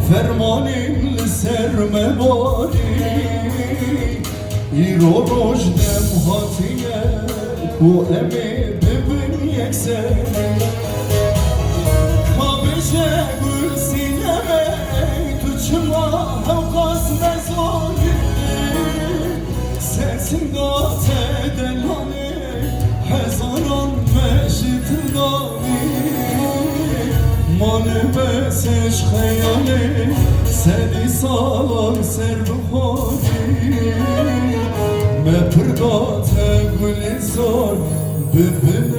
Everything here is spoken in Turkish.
فرمانیم لسر مباری ایرو روش دم هاتیه کو امی ببین یک سر کابشه گل سینمه تو چما هوقاس مزاری sesin dağıte delhane hezaran meşit dağni mani beseş hayali seni salan serruhani me pırdate gülizar bibine